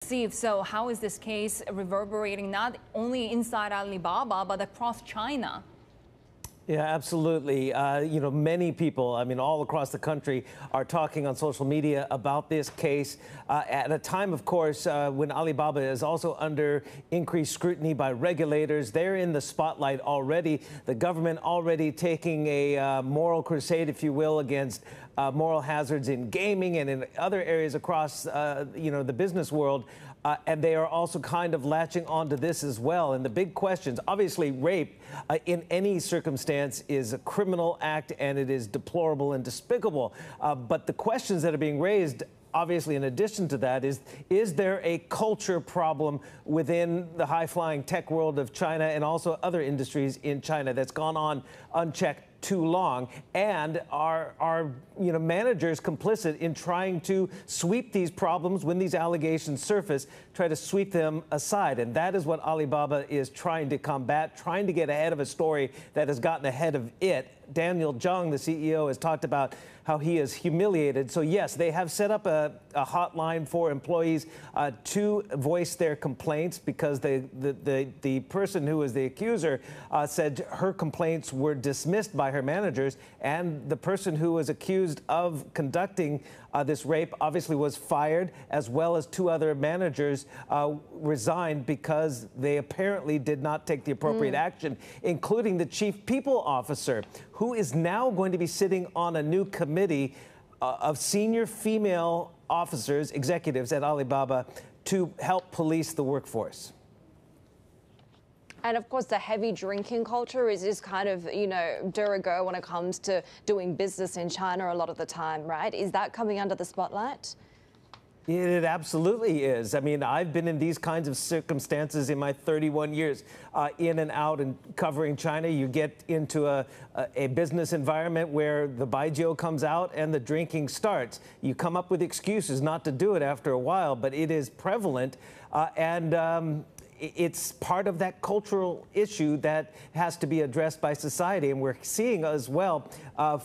Steve, so how is this case reverberating not only inside Alibaba, but across China? Yeah, absolutely. Many people, all across the country are talking on social media about this case at a time, of course, when Alibaba is also under increased scrutiny by regulators. They're in the spotlight already. The government already taking a moral crusade, if you will, against moral hazards in gaming and in other areas across, the business world. And they are also kind of latching onto this as well. And the big questions, obviously, rape in any circumstance is a criminal act, and it is deplorable and despicable. But the questions that are being raised, obviously, in addition to that, is there a culture problem within the high-flying tech world of China and also other industries in China that's gone on unchecked too long? And are managers complicit in trying to sweep these problems when these allegations surface, try to sweep them aside? And that is what Alibaba is trying to combat, trying to get ahead of a story that has gotten ahead of it. Daniel Zhang, the CEO, has talked about how he is humiliated. So, yes, they have set up a hotline for employees to voice their complaints, because the person who is the accuser said her complaints were dismissed by her managers, and the person who was accused of conducting this rape obviously was fired, as well as two other managers resigned because they apparently did not take the appropriate action, including the chief people officer, who is now going to be sitting on a new committee of senior female officers, executives at Alibaba, to help police the workforce. And of course, the heavy drinking culture is kind of, de rigueur when it comes to doing business in China a lot of the time, right? Is that coming under the spotlight? It absolutely is. I've been in these kinds of circumstances in my 31 years in and out and covering China. You get into a business environment where the baijiu comes out and the drinking starts. You come up with excuses not to do it after a while, but it is prevalent. It's part of that cultural issue that has to be addressed by society. And we're seeing as well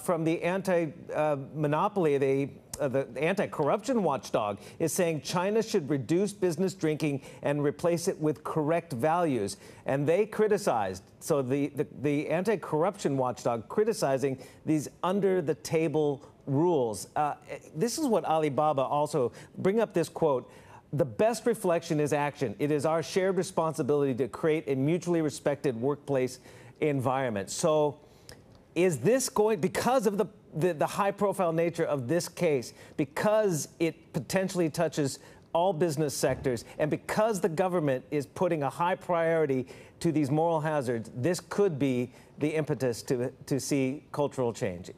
from the anti-monopoly, the anti-corruption watchdog is saying China should reduce business drinking and replace it with correct values. And they criticized, so the anti-corruption watchdog criticizing these under-the-table rules. This is what Alibaba also bring up this quote: "The best reflection is action. It is our shared responsibility to create a mutually respected workplace environment." So is this going, because of the high-profile nature of this case, because it potentially touches all business sectors, and because the government is putting a high priority to these moral hazards, this could be the impetus to see cultural change?